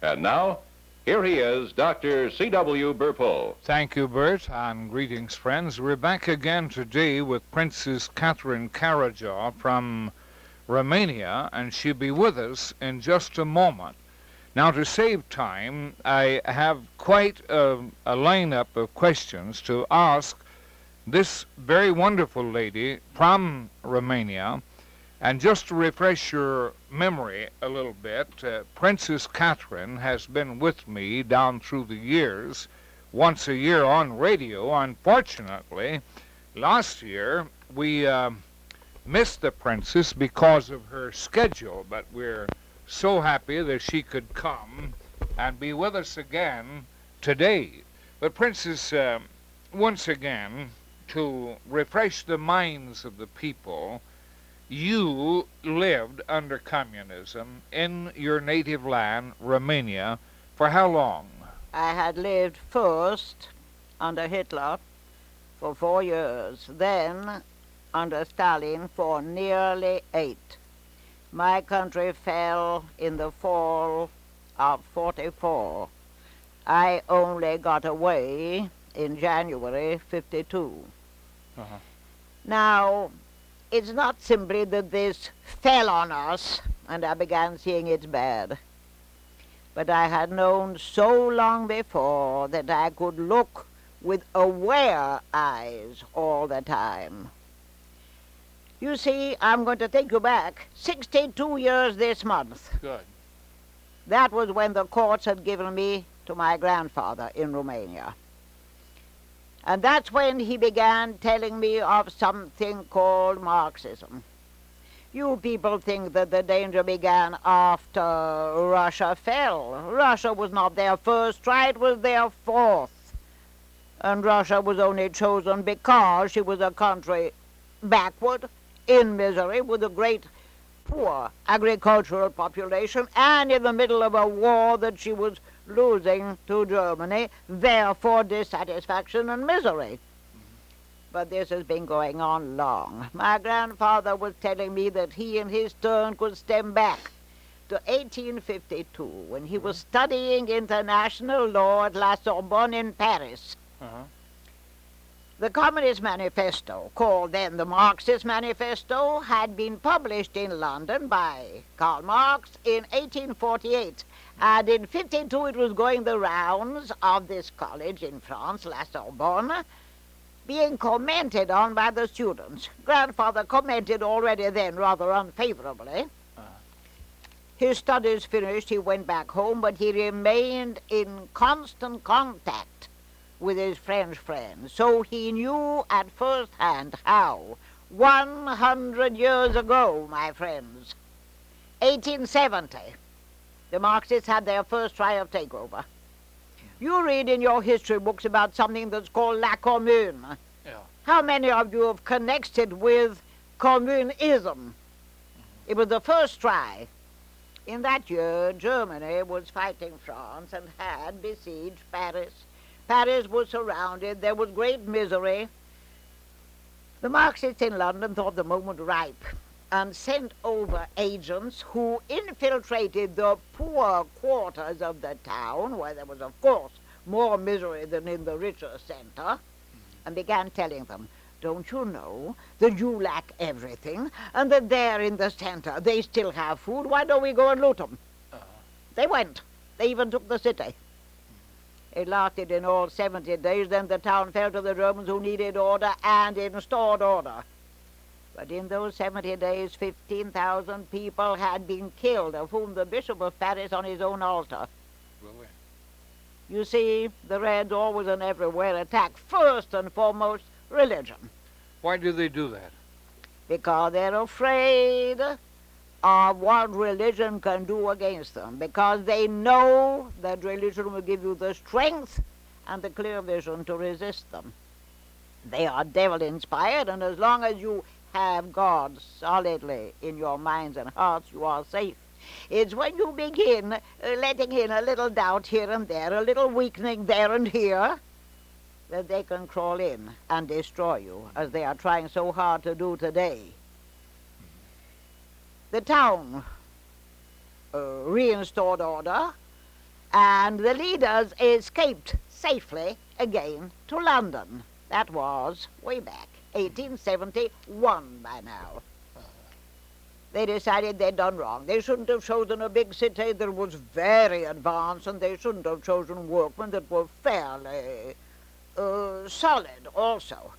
And now, here he is, Dr. C.W. Burfo. Thank you, Bert, and greetings, friends. We're back again today with Princess Catherine Caradja from Romania, and she'll be with us in just a moment. Now, to save time, I have quite a lineup of questions to ask this very wonderful lady from Romania. And just to refresh your memory a little bit, Princess Catherine has been with me down through the years, once a year on radio. Unfortunately, last year we missed the princess because of her schedule, but we're so happy that she could come and be with us again today. But Princess, once again, to refresh the minds of the people, you lived under communism in your native land, Romania, for how long? I had lived first under Hitler for 4 years, then under Stalin for nearly 8. My country fell in the fall of 44. I only got away in January 52. Uh-huh. Now, it's not simply that this fell on us and I began seeing it's bad, but I had known so long before that I could look with aware eyes all the time. You see, I'm going to take you back 62 years this month. Good. That was when the courts had given me to my grandfather in Romania. And that's when he began telling me of something called Marxism. You people think that the danger began after Russia fell. Russia was not their first try, it was their fourth. And Russia was only chosen because she was a country backward, in misery, with a great poor agricultural population, and in the middle of a war that she was losing to Germany, therefore dissatisfaction and misery. But this has been going on long. My grandfather was telling me that he in his turn could stem back to 1852, when he was studying international law at La Sorbonne in Paris. Uh-huh. The Communist Manifesto, called then the Marxist Manifesto, had been published in London by Karl Marx in 1848. And in 52 it was going the rounds of this college in France, La Sorbonne, being commented on by the students. Grandfather commented already then rather unfavorably. His studies finished, he went back home, but he remained in constant contact with his French friends. So he knew at first hand how, 100 years ago, my friends, 1870, the Marxists had their first try of takeover. You read in your history books about something that's called La Commune. Yeah. How many of you have connected with communism? It was the first try. In that year, Germany was fighting France and had besieged Paris. Paris was surrounded. There was great misery. The Marxists in London thought the moment ripe and sent over agents who infiltrated the poor quarters of the town, where there was, of course, more misery than in the richer center, and began telling them, don't you know that you lack everything, and that there in the center they still have food? Why don't we go and loot them? They went. They even took the city. It lasted in all 70 days, then the town fell to the Germans, who needed order and instaured order. But in those 70 days, 15,000 people had been killed, of whom the Bishop of Paris on his own altar. Really? You see, the Reds always and everywhere attack first and foremost religion. Why do they do that? Because they're afraid of what religion can do against them, because they know that religion will give you the strength and the clear vision to resist them. They are devil-inspired, and as long as you have God solidly in your minds and hearts, you are safe. It's when you begin letting in a little doubt here and there, a little weakening there and here, that they can crawl in and destroy you, as they are trying so hard to do today. The town reinstored order, And the leaders escaped safely again to London. That was way back, 1871 by now. They decided they'd done wrong. They shouldn't have chosen a big city that was very advanced, and they shouldn't have chosen workmen that were fairly solid also.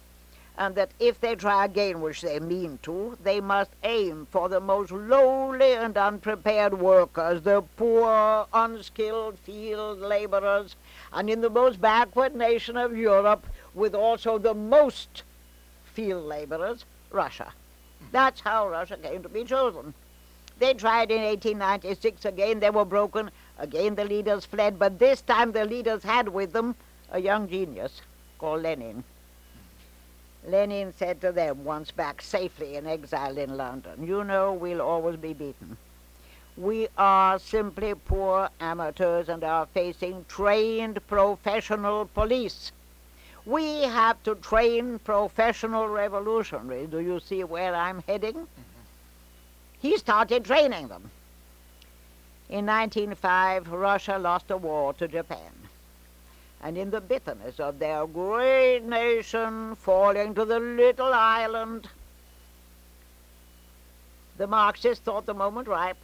And that if they try again, which they mean to, they must aim for the most lowly and unprepared workers, the poor, unskilled field laborers, and in the most backward nation of Europe, with also the most field laborers, Russia. That's how Russia came to be chosen. They tried in 1896 again. They were broken. Again the leaders fled, but this time the leaders had with them a young genius called Lenin. Lenin said to them once back safely in exile in London, you know, we'll always be beaten. We are simply poor amateurs and are facing trained professional police. We have to train professional revolutionaries. Do you see where I'm heading? Mm-hmm. He started training them. In 1905, Russia lost a war to Japan. And in the bitterness of their great nation falling to the little island, the Marxists thought the moment ripe.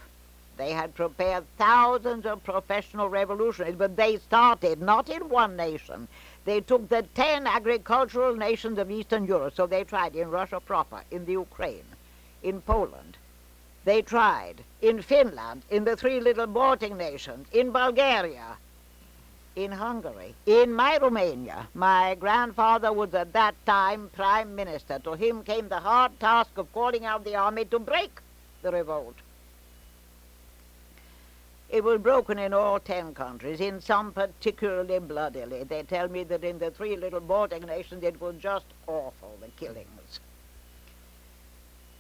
They had prepared thousands of professional revolutionaries, but they started not in one nation. They took the 10 agricultural nations of Eastern Europe, so they tried in Russia proper, in the Ukraine, in Poland. They tried in Finland, in the 3 little Baltic nations, in Bulgaria, in Hungary, in my Romania. My grandfather was at that time prime minister. To him came the hard task of calling out the army to break the revolt. It was broken in all 10 countries, in some particularly bloodily. They tell me that in the 3 little Baltic nations it was just awful, the killings.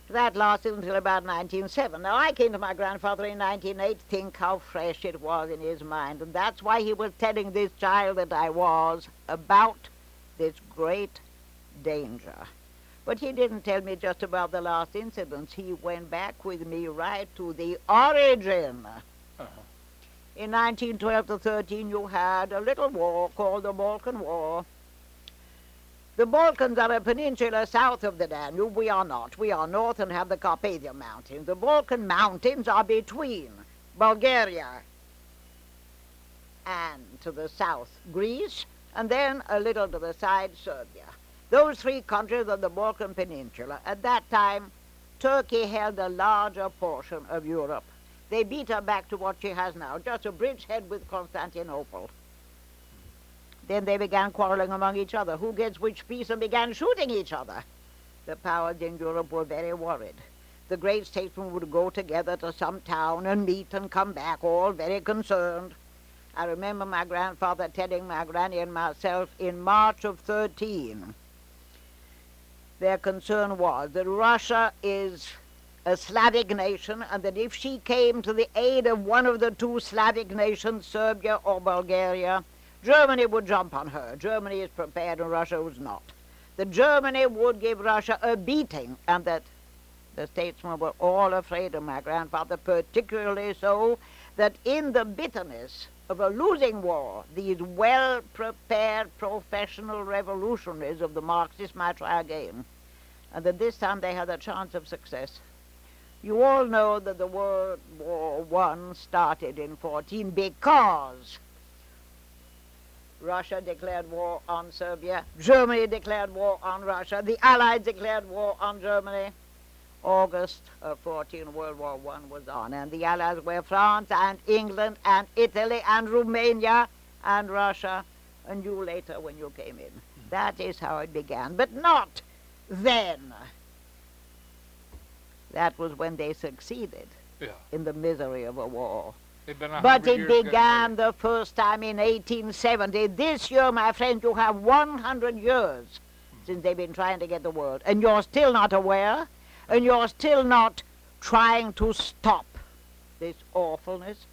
That lasted until about 1907. Now, I came to my grandfather in 1908, think how fresh it was in his mind, and that's why he was telling this child that I was about this great danger. But he didn't tell me just about the last incidents. He went back with me right to the origin. In 1912 to 13, you had a little war called the Balkan War. The Balkans are a peninsula south of the Danube. We are not. We are north and have the Carpathian Mountains. The Balkan Mountains are between Bulgaria and to the south, Greece, and then a little to the side, Serbia. Those 3 countries of the Balkan Peninsula. At that time, Turkey held a larger portion of Europe. They beat her back to what she has now, just a bridgehead with Constantinople. Then they began quarreling among each other, who gets which piece, and began shooting each other. The powers in Europe were very worried. The great statesmen would go together to some town and meet and come back, all very concerned. I remember my grandfather telling my granny and myself in March of 13, their concern was that Russia is a Slavic nation, and that if she came to the aid of one of the 2 Slavic nations, Serbia or Bulgaria, Germany would jump on her. Germany is prepared and Russia was not. That Germany would give Russia a beating, and that the statesmen were all afraid of my grandfather, particularly so that in the bitterness of a losing war, these well-prepared professional revolutionaries of the Marxists might try again, and that this time they had a chance of success. You all know that the World War I started in 14 because Russia declared war on Serbia, Germany declared war on Russia, the Allies declared war on Germany. August of 14, World War I was on, and the Allies were France and England and Italy and Romania and Russia, and you later when you came in. That is how it began, but not then. That was when they succeeded in the misery of a war. But it began the first time in 1870. This year, my friend, you have 100 years since they've been trying to get the world, and you're still not aware, and you're still not trying to stop this awfulness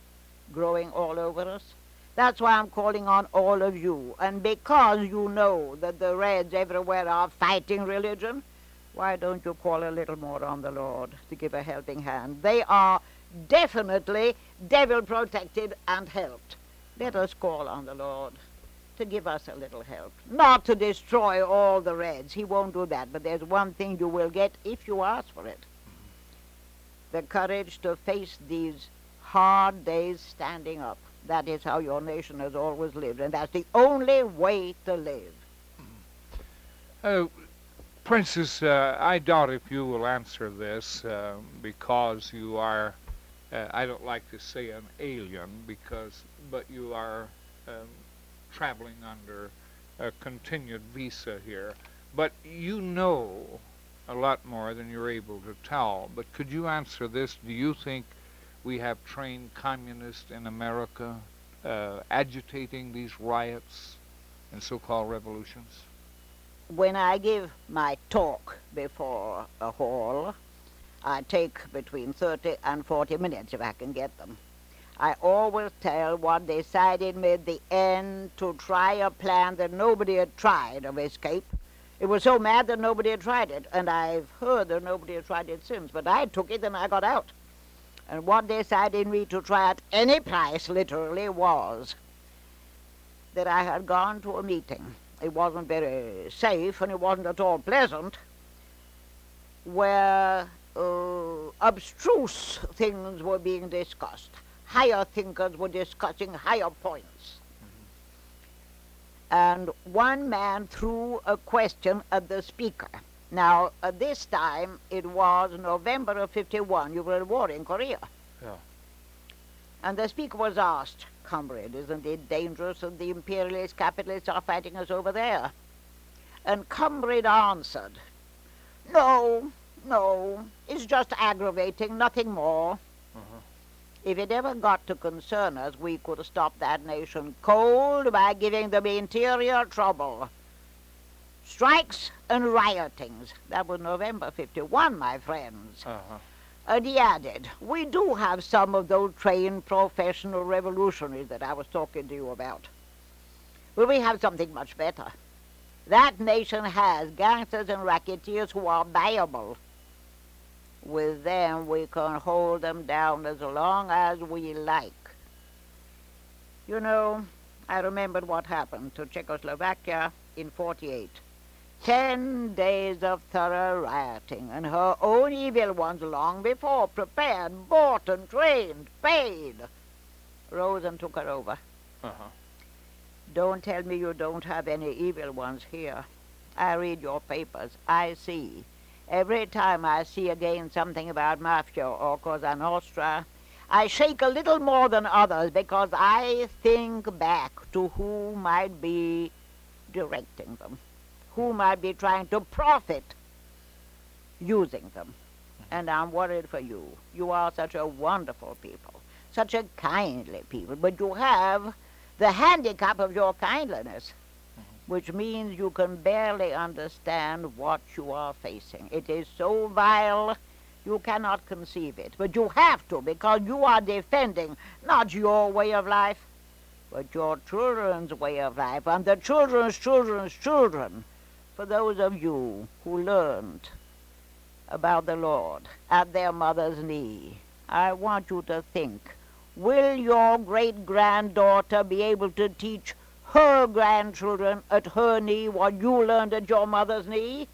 growing all over us. That's why I'm calling on all of you. And because you know that the Reds everywhere are fighting religion, why don't you call a little more on the Lord to give a helping hand? They are definitely devil-protected and helped. Let us call on the Lord to give us a little help. Not to destroy all the Reds. He won't do that. But there's one thing you will get if you ask for it. The courage to face these hard days standing up. That is how your nation has always lived. And that's the only way to live. Princess, I doubt if you will answer this because you are, I don't like to say an alien, but you are traveling under a continued visa here. But you know a lot more than you're able to tell. But could you answer this? Do you think we have trained communists in America agitating these riots and so-called revolutions? When I give my talk before a hall, I take between 30 and 40 minutes if I can get them. I always tell what decided me at the end to try a plan that nobody had tried of escape. It was so mad that nobody had tried it, and I've heard that nobody had tried it since, but I took it and I got out. And what decided me to try at any price, literally, was that I had gone to a meeting. It wasn't very safe, and it wasn't at all pleasant, where abstruse things were being discussed. Higher thinkers were discussing higher points. And one man threw a question at the speaker. Now, at this time, it was November of 51. You were at war in Korea. Yeah. And the speaker was asked, "Comrade, isn't it dangerous that the imperialist capitalists are fighting us over there?" And Comrade answered, No, it's just aggravating, nothing more. If it ever got to concern us, we could stop that nation cold by giving them interior trouble. Strikes and riotings. That was November 51, my friends. And he added, we do have some of those trained professional revolutionaries that I was talking to you about. But we have something much better. That nation has gangsters and racketeers who are viable. With them, we can hold them down as long as we like. You know, I remembered what happened to Czechoslovakia in 48. 10 days of thorough rioting, and her own evil ones long before, prepared, bought and trained, paid, rose and took her over. Don't tell me you don't have any evil ones here. I read your papers. I see. Every time I see again something about Mafia or Cosa Nostra, I shake a little more than others because I think back to who might be directing them, who might be trying to profit using them. And I'm worried for you. You are such a wonderful people, such a kindly people, but you have the handicap of your kindliness, which means you can barely understand what you are facing. It is so vile, you cannot conceive it. But you have to, because you are defending not your way of life, but your children's way of life, and the children's children's children, for those of you who learned about the Lord at their mother's knee. I want you to think, will your great-granddaughter be able to teach her grandchildren at her knee what you learned at your mother's knee?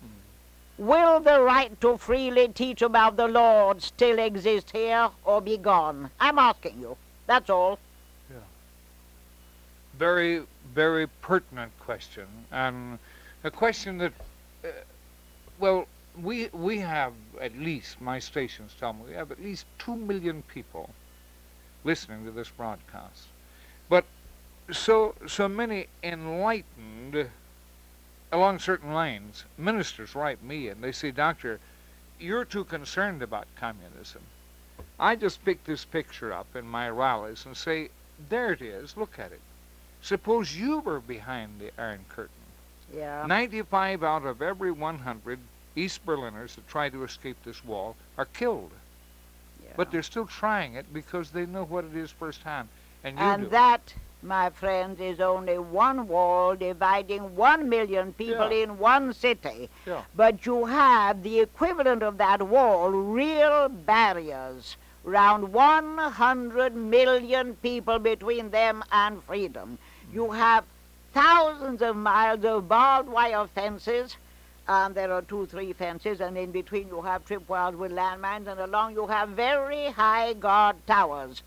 Will the right to freely teach about the Lord still exist here or be gone? I'm asking you. That's all. Yeah. Very, very pertinent question. And a question that, well, we have at least, my stations tell me, we have at least 2 million people listening to this broadcast. But so many enlightened, along certain lines, ministers write me and they say, Doctor, you're too concerned about communism. I just pick this picture up in my rallies and say, there it is, look at it. Suppose you were behind the Iron Curtain. Yeah. 95 out of every 100 East Berliners that try to escape this wall are killed. Yeah. But they're still trying it because they know what it is firsthand. And you do. That, my friends, is only one wall dividing 1 million people in one city. Yeah. But you have the equivalent of that wall, real barriers round 100 million people between them and freedom. You have thousands of miles of barbed wire fences, and there are 2-3 fences, and in between you have tripwires with landmines, and along you have very high guard towers.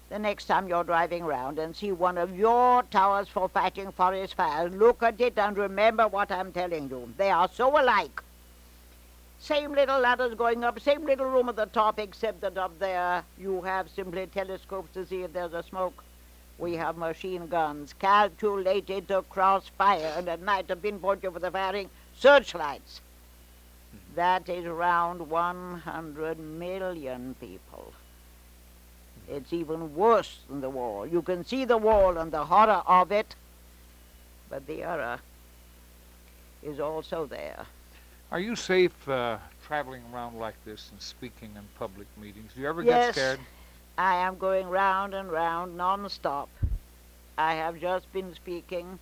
The next time you're driving around and see one of your towers for fighting forest fires, look at it and remember what I'm telling you. They are so alike. Same little ladders going up, same little room at the top, except that up there you have simply telescopes to see if there's a smoke. We have machine guns calculated to cross fire, and at night to pinpoint you for the firing, searchlights. That is around 100 million people. It's even worse than the war. You can see the wall and the horror of it, but the error is also there. Are you safe traveling around like this and speaking in public meetings? Do you ever Yes, get scared? I am going round and round non-stop. I have just been speaking.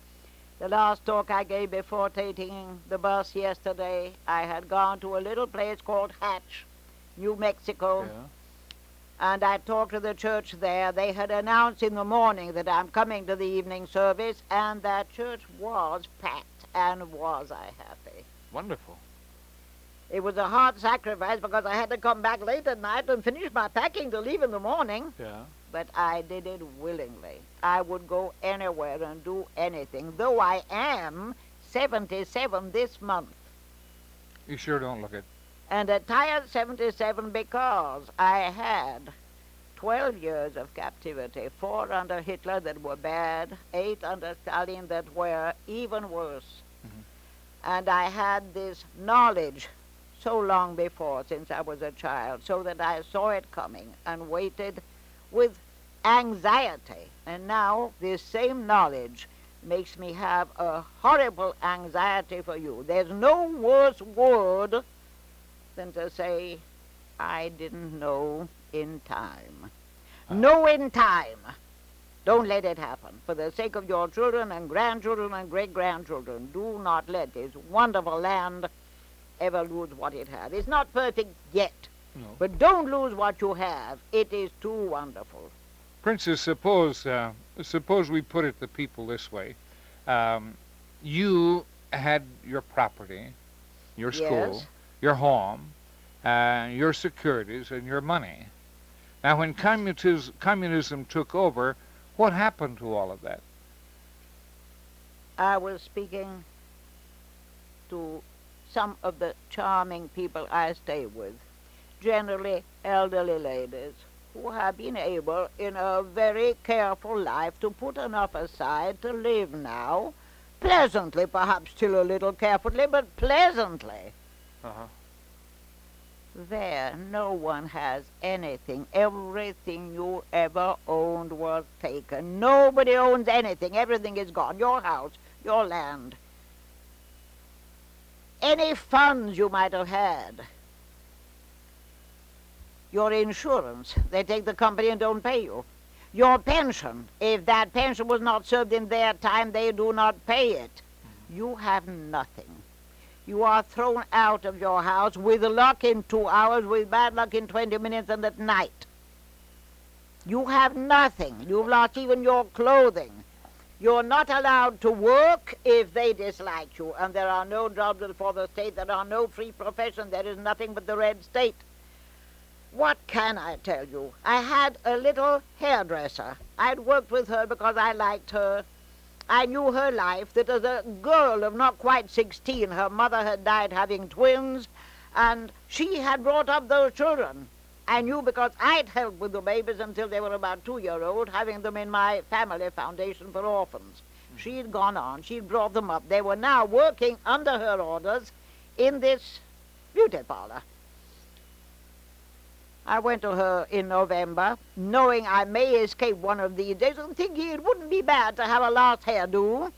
The last talk I gave before taking the bus yesterday, I had gone to a little place called Hatch, New Mexico. Yeah. And I talked to the church there. They had announced in the morning that I'm coming to the evening service, and that church was packed, and was I happy. Wonderful. It was a hard sacrifice because I had to come back late at night and finish my packing to leave in the morning. Yeah. But I did it willingly. I would go anywhere and do anything, though I am 77 this month. You sure don't look it. And a tired 77 because I had 12 years of captivity, 4 under Hitler that were bad, 8 under Stalin that were even worse. And I had this knowledge so long before, since I was a child, so that I saw it coming and waited with anxiety. And now this same knowledge makes me have a horrible anxiety for you. There's no worse word than to say, I didn't know in time. Know in time. Don't let it happen. For the sake of your children and grandchildren and great-grandchildren, do not let this wonderful land ever lose what it had. It's not perfect yet, No. but don't lose what you have. It is too wonderful. Princess, suppose we put it to people this way. You had your property, your school, Yes. your home, your securities, and your money. Now, when communism took over, what happened to all of that? I was speaking to some of the charming people I stay with, generally elderly ladies, who have been able in a very careful life to put enough aside to live now, pleasantly, perhaps still a little carefully, but pleasantly. Uh-huh. There, no one has anything. Everything you ever owned was taken. Nobody owns anything. Everything is gone. Your house, your land. Any funds you might have had. Your insurance, they take the company and don't pay you. Your pension, if that pension was not served in their time, they do not pay it. You have nothing. You are thrown out of your house with luck in 2 hours, with bad luck in 20 minutes, and at night. You have nothing. You've lost even your clothing. You're not allowed to work if they dislike you, and there are no jobs for the state. There are no free professions. There is nothing but the red state. What can I tell you? I had a little hairdresser. I'd worked with her because I liked her. I knew her life. That as a girl of not quite 16, her mother had died having twins, and she had brought up those children. I knew because I'd helped with the babies until they were about 2-year-old, having them in my family foundation for orphans. She'd gone on. She'd brought them up. They were now working under her orders in this beauty parlor. I went to her in November, knowing I may escape one of these days, and thinking it wouldn't be bad to have a last hairdo.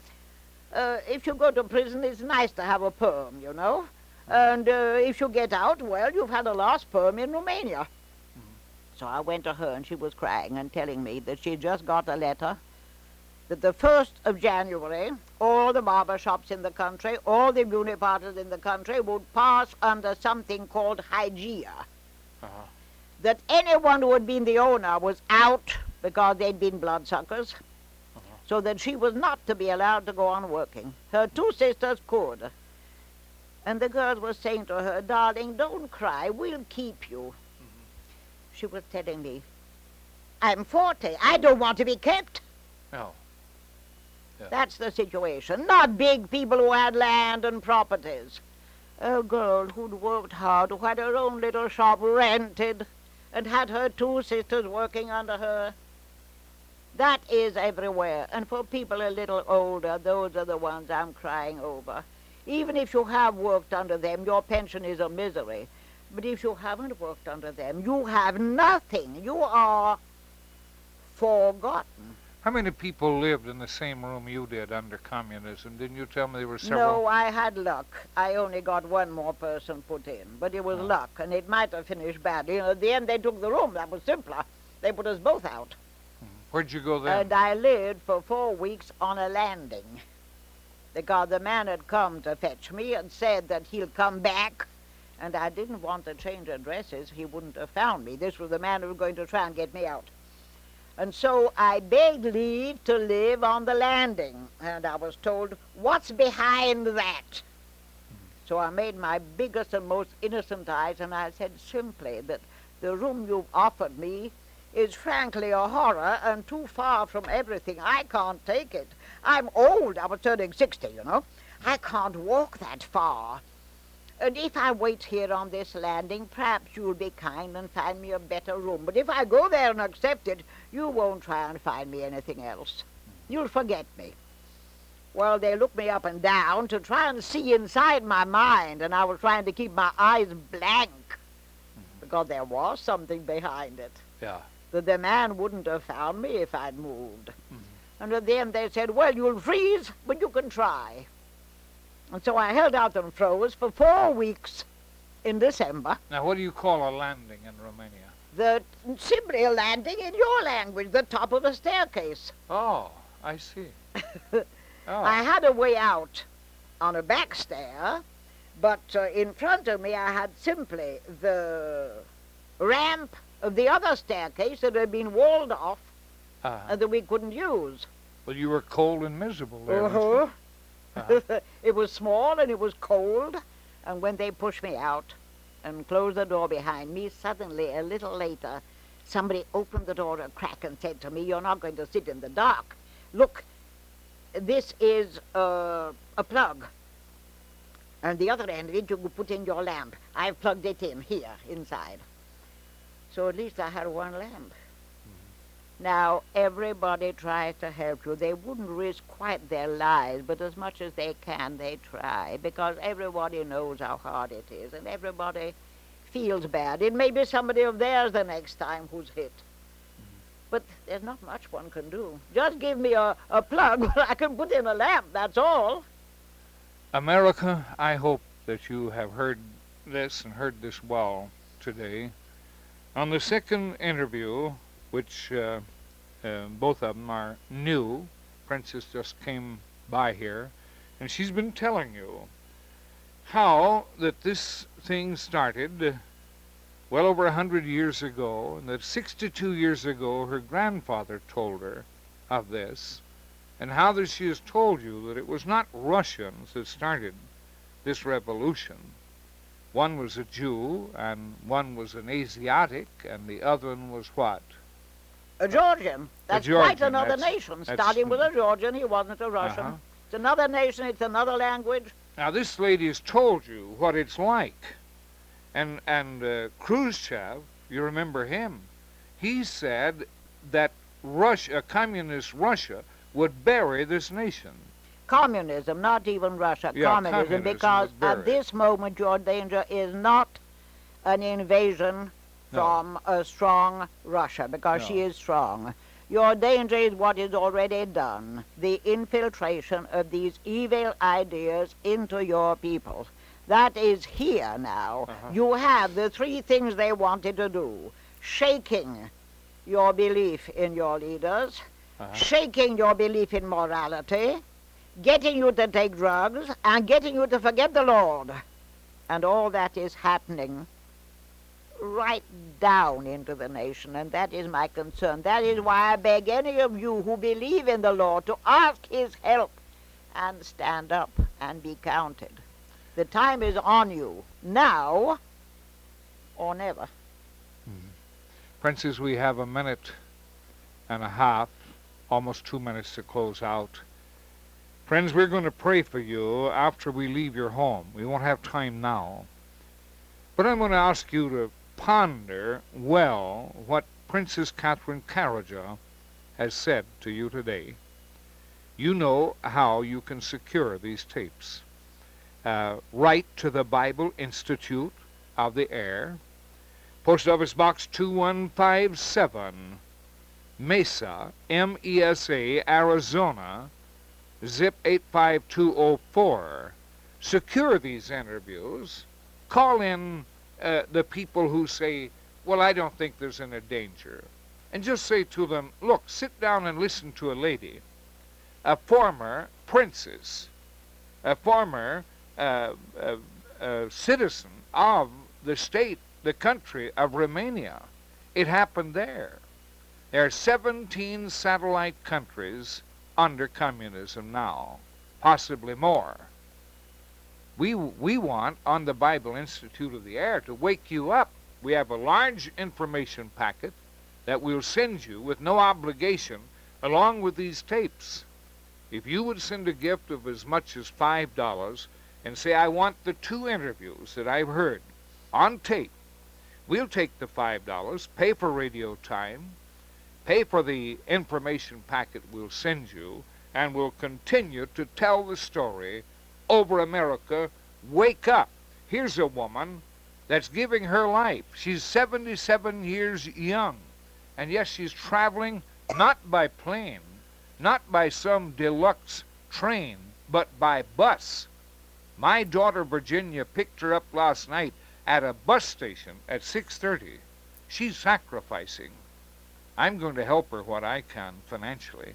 If you go to prison, it's nice to have a perm, you know. And if you get out, well, you've had a last perm in Romania. So I went to her, and she was crying and telling me that she just got a letter that the 1st of January, all the barber shops in the country, all the beauty parlors in the country would pass under something called Hygeia. Uh-huh. that anyone who had been the owner was out because they'd been bloodsuckers, so that she was not to be allowed to go on working. Her two sisters could. And the girls were saying to her, darling, don't cry, we'll keep you. She was telling me, I'm 40, I don't want to be kept. No. Yeah. That's the situation. Not big people who had land and properties. A girl who'd worked hard, who had her own little shop rented, and had her two sisters working under her. That is everywhere. And for people a little older, those are the ones I'm crying over. Even if you have worked under them, your pension is a misery. But if you haven't worked under them, you have nothing. You are forgotten. How many people lived in the same room you did under communism? Didn't you tell me there were several? No, I had luck. I only got one more person put in, but it was luck, and it might have finished badly. You know, at the end, they took the room. That was simpler. They put us both out. Where'd you go then? And I lived for 4 weeks on a landing, because the man had come to fetch me and said that he'll come back, and I didn't want to change addresses. He wouldn't have found me. This was the man who was going to try and get me out. And so I begged leave to live on the landing, and I was told, what's behind that? So I made my biggest and most innocent eyes, and I said simply that the room you've offered me is frankly a horror and too far from everything. I can't take it. I'm old. I was turning 60, you know. I can't walk that far. And if I wait here on this landing, perhaps you'll be kind and find me a better room. But if I go there and accept it, you won't try and find me anything else. You'll forget me. Well, they looked me up and down to try and see inside my mind, and I was trying to keep my eyes blank, because there was something behind it. Yeah. That the man wouldn't have found me if I'd moved. And at the end they said, well, you'll freeze, but you can try. And so I held out and froze for 4 weeks in December. Now, what do you call a landing in Romania? Simply a landing in your language, the top of a staircase. Oh, I see. I had a way out on a back stair, but in front of me I had simply the ramp of the other staircase that had been walled off and that we couldn't use. Well, you were cold and miserable there. weren't you? It was small and it was cold, and when they pushed me out and closed the door behind me, suddenly, a little later, somebody opened the door a crack and said to me, you're not going to sit in the dark. Look, this is a plug, and the other end of it you could put in your lamp. I've plugged it in here, inside. So at least I had one lamp. Now, everybody tries to help you. They wouldn't risk quite their lives, but as much as they can, they try, because everybody knows how hard it is, and everybody feels bad. It may be somebody of theirs the next time who's hit. But there's not much one can do. Just give me a plug where I can put in a lamp, that's all. America, I hope that you have heard this and heard this well today. On the second interview, which both of them are new. Princess just came by here, and she's been telling you how that this thing started well over 100 years ago, and that 62 years ago her grandfather told her of this, and how that she has told you that it was not Russians that started this revolution. One was a Jew, and one was an Asiatic, and the other one was what? A Georgian. That's quite another nation. Starting with a Georgian, he wasn't a Russian. It's another nation, it's another language. Now, this lady has told you what it's like. And Khrushchev, you remember him, he said that Russia, communist Russia, would bury this nation. Communism, not even Russia, Yeah, communism, because at this moment your danger is not an invasion from a strong Russia, because she is strong. Your danger is what is already done, the infiltration of these evil ideas into your people. That is here now. You have the three things they wanted to do: shaking your belief in your leaders, shaking your belief in morality, getting you to take drugs, and getting you to forget the Lord. And all that is happening right down into the nation, and that is my concern. That is why I beg any of you who believe in the Lord to ask his help and stand up and be counted. The time is on you, now or never. Princess, we have a minute and a half, almost 2 minutes to close out. Friends, we're going to pray for you after we leave your home. We won't have time now. But I'm going to ask you to ponder well what Princess Catherine Caradja has said to you today. You know how you can secure these tapes. Write to the Bible Institute of the Air, Post Office Box 2157, Mesa, M-E-S-A, Arizona, zip 85204. Secure these interviews. Call in the people who say, well, I don't think there's any danger. And just say to them, look, sit down and listen to a lady, a former princess, a former citizen of the state, the country of Romania. It happened there. There are 17 satellite countries under communism now, possibly more. We want, on the Bible Institute of the Air, to wake you up. We have a large information packet that we'll send you with no obligation along with these tapes. If you would send a gift of as much as $5 and say, I want the 2 interviews that I've heard on tape, we'll take the $5, pay for radio time, pay for the information packet we'll send you, and we'll continue to tell the story over America. Wake up. Here's a woman that's giving her life. She's 77 years young, and yes, she's traveling not by plane, not by some deluxe train, but by bus. My daughter Virginia picked her up last night at a bus station at 6:30. She's sacrificing. I'm going to help her what I can financially.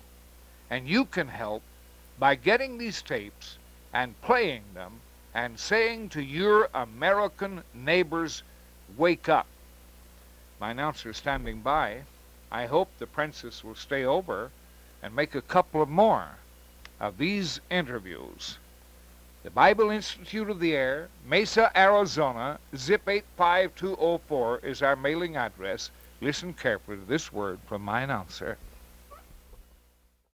And you can help by getting these tapes and playing them and saying to your American neighbors, wake up. My announcer is standing by. I hope the princess will stay over and make a couple of more of these interviews. The Bible Institute of the Air, Mesa, Arizona, zip 85204 is our mailing address. Listen carefully to this word from my announcer.